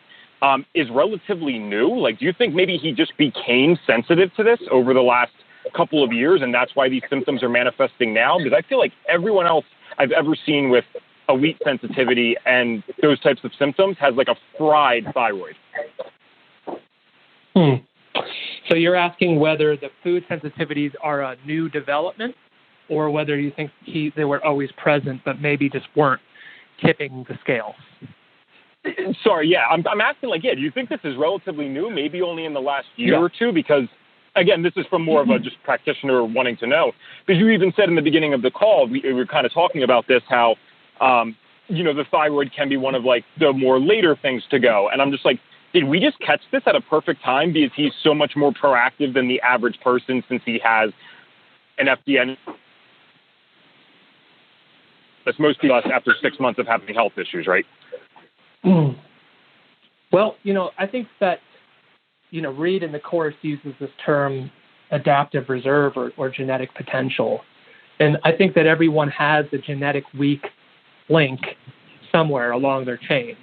is relatively new? Like, do you think maybe he just became sensitive to this over the last couple of years, and that's why these symptoms are manifesting now? Because I feel like everyone else I've ever seen with a wheat sensitivity and those types of symptoms has like a fried thyroid. So you're asking whether the food sensitivities are a new development, or whether you think they were always present but maybe just weren't tipping the scale? Sorry, yeah, I'm asking, like, do you think this is relatively new, maybe only in the last year or two? Because, again, this is from more of a just practitioner wanting to know. Because you even said in the beginning of the call, we were kind of talking about this, how, the thyroid can be one of, like, the more later things to go. And I'm just like, did we just catch this at a perfect time because he's so much more proactive than the average person since he has an FDN? That's most people after 6 months of having health issues, right? Well, I think that, Reed in the course uses this term adaptive reserve or genetic potential. And I think that everyone has a genetic weak link somewhere along their chain.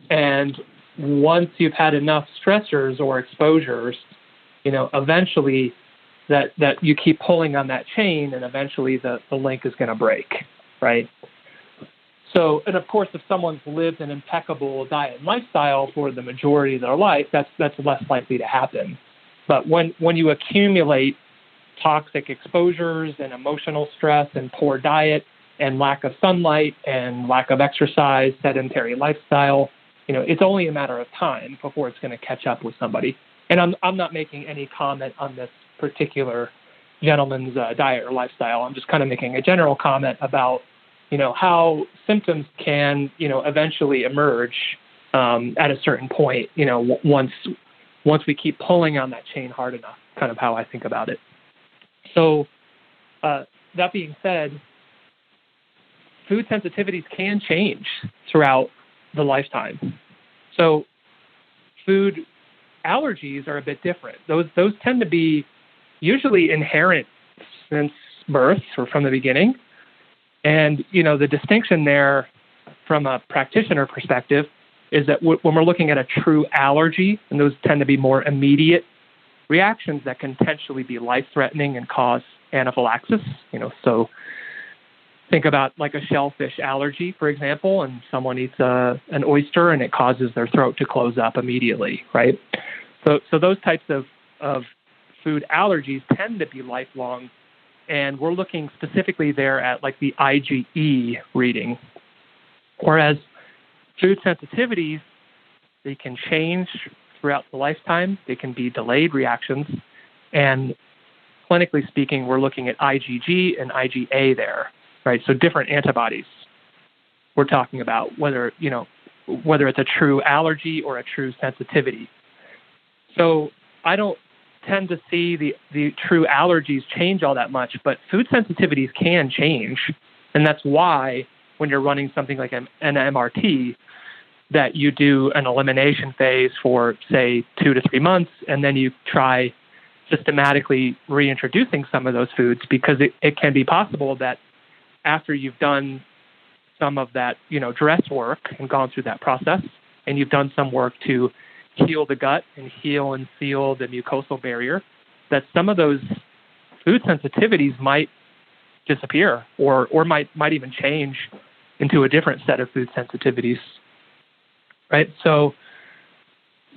And once you've had enough stressors or exposures, eventually that you keep pulling on that chain and eventually the link is going to break, right? So, and of course, if someone's lived an impeccable diet and lifestyle for the majority of their life, that's less likely to happen. But when you accumulate toxic exposures and emotional stress and poor diet and lack of sunlight and lack of exercise, sedentary lifestyle, it's only a matter of time before it's going to catch up with somebody. And I'm not making any comment on this particular gentleman's diet or lifestyle. I'm just kind of making a general comment about how symptoms can, eventually emerge at a certain point, once we keep pulling on that chain hard enough, kind of how I think about it. So that being said, food sensitivities can change throughout the lifetime. So food allergies are a bit different. Those tend to be usually inherent since birth or from the beginning. And, the distinction there from a practitioner perspective is that when we're looking at a true allergy, and those tend to be more immediate reactions that can potentially be life-threatening and cause anaphylaxis, so think about like a shellfish allergy, for example, and someone eats an oyster and it causes their throat to close up immediately, right? So those types of food allergies tend to be lifelong. And we're looking specifically there at like the IgE reading. Whereas food sensitivities, they can change throughout the lifetime. They can be delayed reactions. And clinically speaking, we're looking at IgG and IgA there, right? So different antibodies we're talking about, whether it's a true allergy or a true sensitivity. So I don't tend to see the true allergies change all that much, but food sensitivities can change. And that's why when you're running something like an MRT, that you do an elimination phase for, say, 2 to 3 months, and then you try systematically reintroducing some of those foods, because it can be possible that after you've done some of that, dress work and gone through that process, and you've done some work to heal the gut and heal and seal the mucosal barrier, that some of those food sensitivities might disappear or might even change into a different set of food sensitivities. Right? So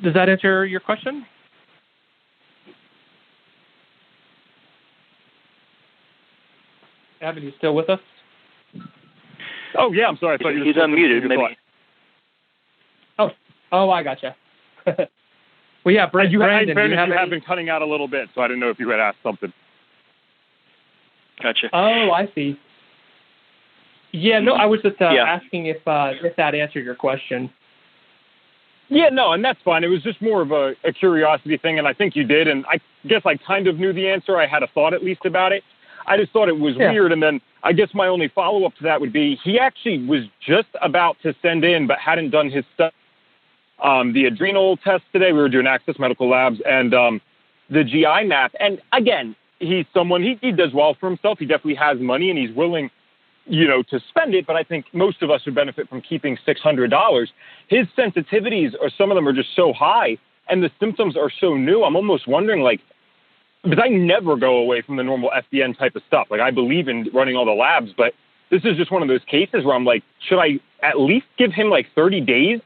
does that answer your question? Evan, you still with us? Oh, yeah, I'm sorry. I thought he's unmuted, maybe. Oh, I gotcha. Well, yeah, Brandon, you have been cutting out a little bit, so I didn't know if you had asked something. Gotcha. Oh, I see. Yeah, no, I was just asking if that answered your question. Yeah, no, and that's fine. It was just more of a curiosity thing, and I think you did, and I guess I kind of knew the answer. I had a thought at least about it. I just thought it was weird, and then I guess my only follow-up to that would be he actually was just about to send in but hadn't done his stuff. The adrenal test today, we were doing Access Medical Labs, and the GI map. And again, he's someone, he does well for himself. He definitely has money, and he's willing, to spend it. But I think most of us would benefit from keeping $600. His sensitivities, or some of them are just so high, and the symptoms are so new. I'm almost wondering, because I never go away from the normal FDN type of stuff. I believe in running all the labs, but this is just one of those cases where I'm like, should I at least give him 30 days?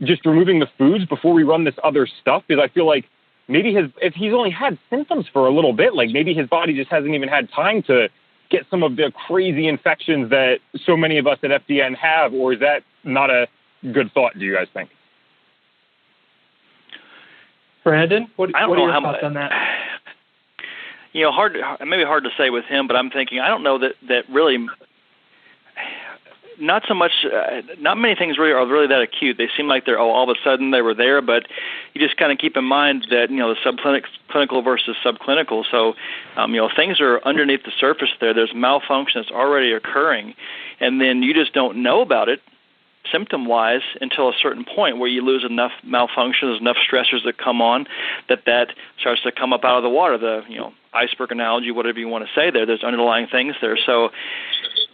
Just removing the foods before we run this other stuff? Because I feel like maybe if he's only had symptoms for a little bit, maybe his body just hasn't even had time to get some of the crazy infections that so many of us at FDN have, or is that not a good thought, do you guys think? Brandon, what are your thoughts on that? Maybe hard to say with him, but I'm thinking, I don't know that really, not so much, not many things really are really that acute. They seem like they're, all of a sudden they were there, but you just kind of keep in mind that, the subclinical versus subclinical. So, things are underneath the surface there. There's malfunction that's already occurring, and then you just don't know about it symptom-wise until a certain point where you lose enough malfunction, there's enough stressors that come on that starts to come up out of the water, the iceberg analogy, whatever you want to say there. There's underlying things there. So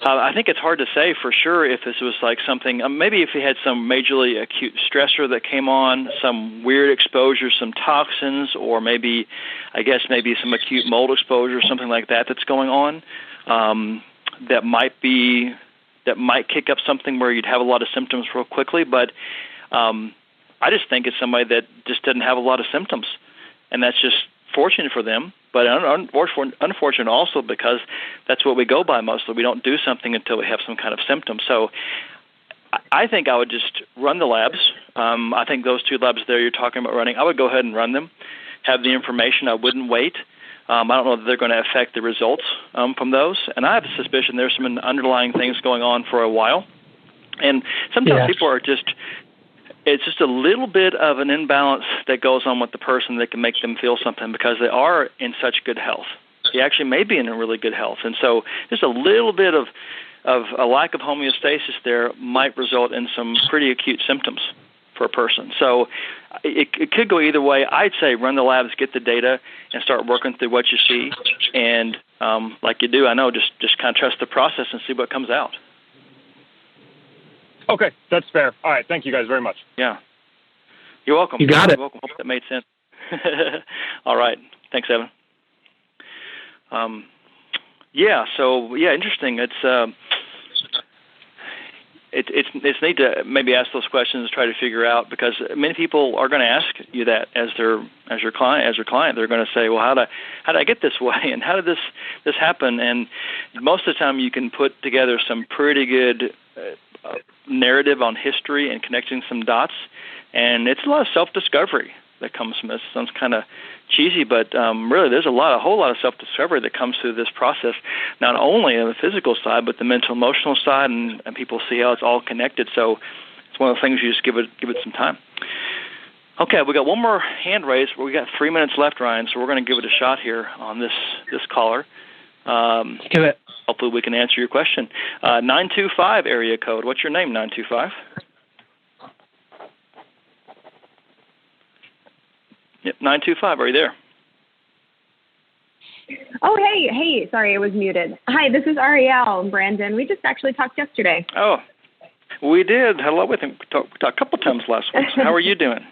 I think it's hard to say for sure if this was like something, maybe if he had some majorly acute stressor that came on, some weird exposure, some toxins, or maybe some acute mold exposure, something like that that's going on, that might kick up something where you'd have a lot of symptoms real quickly. But I just think it's somebody that just doesn't have a lot of symptoms, and that's just fortunate for them, but unfortunate also because that's what we go by mostly. We don't do something until we have some kind of symptom. So I think I would just run the labs. I think those 2 labs there you're talking about running, I would go ahead and run them, have the information. I wouldn't wait. I don't know that they're going to affect the results from those. And I have a suspicion there's some underlying things going on for a while. And sometimes people are it's just a little bit of an imbalance that goes on with the person that can make them feel something because they are in such good health. They actually may be in a really good health. And so just a little bit of a lack of homeostasis there might result in some pretty acute symptoms for a person. So it could go either way. I'd say run the labs, get the data, and start working through what you see. And like you do, I know, just kind of trust the process and see what comes out. Okay, that's fair. All right, thank you guys very much. Yeah. You're welcome. You got it. You're welcome. Hope that made sense. All right. Thanks, Evan. Interesting. It's neat to maybe ask those questions and try to figure out, because many people are going to ask you that as your client. They're going to say, well, how did I get this way, and how did this happen? And most of the time, you can put together some pretty good narrative on history and connecting some dots, and it's a lot of self-discovery that comes from this. It sounds kind of cheesy, but really there's a whole lot of self-discovery that comes through this process, not only on the physical side, but the mental, emotional side, and people see how it's all connected. So it's one of the things you just give it some time. Okay, we got one more hand raised. We got 3 minutes left, Ryan, so we're going to give it a shot here on this caller. Let's do it. Hopefully we can answer your question. 925 area code. What's your name, 925? Yep, 925. Are you there? Oh, hey. Sorry, I was muted. Hi, this is Ariel, Brandon. We just actually talked yesterday. Oh, we did. Hello with him. We talked a couple times last week. How are you doing?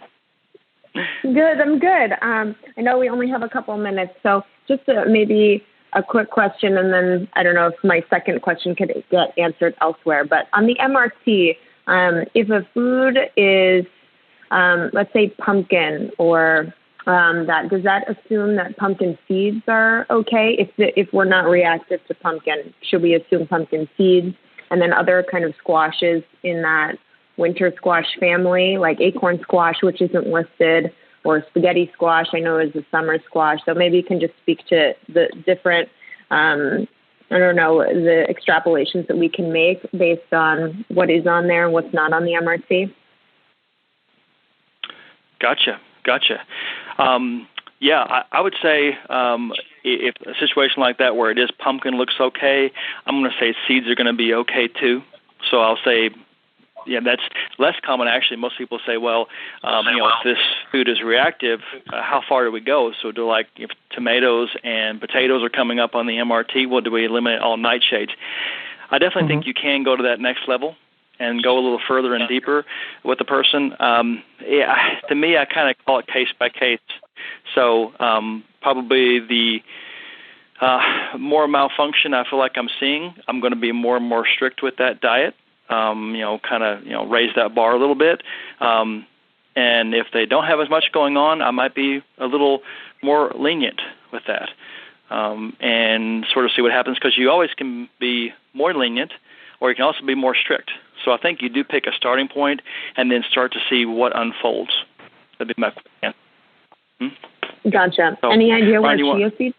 Good. I'm good. I know we only have a couple minutes, so just maybe a quick question, and then I don't know if my second question could get answered elsewhere. But on the MRT, if a food is, let's say, pumpkin, or does that assume that pumpkin seeds are okay? If we're not reactive to pumpkin, should we assume pumpkin seeds? And then other kind of squashes in that winter squash family, like acorn squash, which isn't listed, or spaghetti squash, I know is a summer squash. So maybe you can just speak to the different, the extrapolations that we can make based on what is on there and what's not on the MRT. Gotcha. I would say if a situation like that where it is pumpkin looks okay, I'm going to say seeds are going to be okay too. So I'll say, that's less common actually. Most people say, well, if this food is reactive, how far do we go? So if tomatoes and potatoes are coming up on the MRT, do we eliminate all nightshades? I definitely think you can go to that next level and go a little further and deeper with the person. To me, I kind of call it case by case. So probably the more malfunction I feel like I'm seeing, I'm going to be more and more strict with that diet. Raise that bar a little bit. And if they don't have as much going on, I might be a little more lenient with that. And sort of see what happens, because you always can be more lenient, or you can also be more strict. So I think you do pick a starting point and then start to see what unfolds. That'd be my answer. Gotcha. So, any idea where Ryan, chia seeds?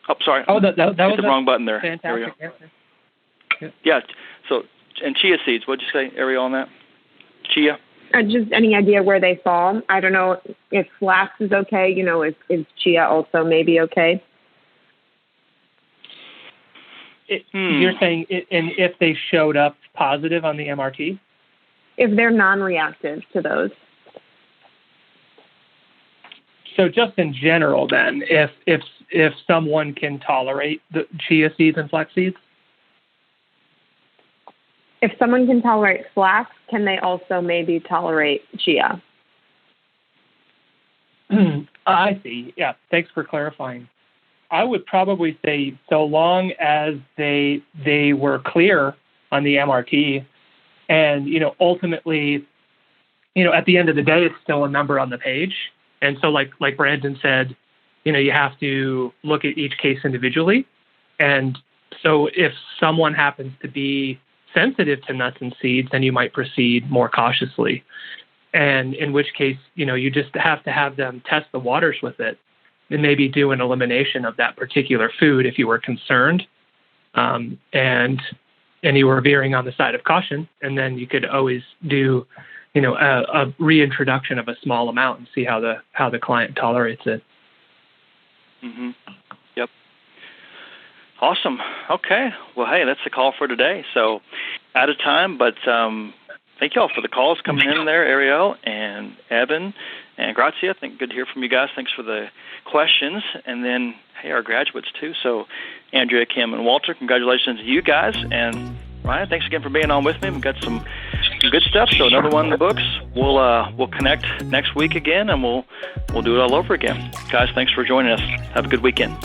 Oh, sorry. Oh, that was the wrong button there. Fantastic answer. Yeah. So, and chia seeds. What'd you say, Ariel, on that? Chia. Just any idea where they fall? I don't know if flax is okay. Is chia also maybe okay? You're saying if they showed up positive on the MRT? If they're non-reactive to those. So just in general then, if someone can tolerate the chia seeds and flax seeds? If someone can tolerate flax, can they also maybe tolerate chia? I see. Yeah, thanks for clarifying. I would probably say so long as they were clear on the MRT, and ultimately, at the end of the day, it's still a number on the page. And so, like Brandon said, you have to look at each case individually. And so, if someone happens to be sensitive to nuts and seeds, then you might proceed more cautiously. And in which case, you just have to have them test the waters with it and maybe do an elimination of that particular food if you were concerned, and you were veering on the side of caution. And then you could always do, a reintroduction of a small amount and see how the client tolerates it. Mm-hmm. Yep. Awesome. Okay. Well, hey, that's the call for today. So out of time, but thank you all for the calls coming in there, Ariel and Evan and Grazia. I think good to hear from you guys. Thanks for the questions. And then, hey, our graduates too. So Andrea, Kim, and Walter, congratulations to you guys. And Ryan, thanks again for being on with me. We've got some good stuff. So another one in the books. We'll connect next week again, and we'll do it all over again. Guys, thanks for joining us. Have a good weekend.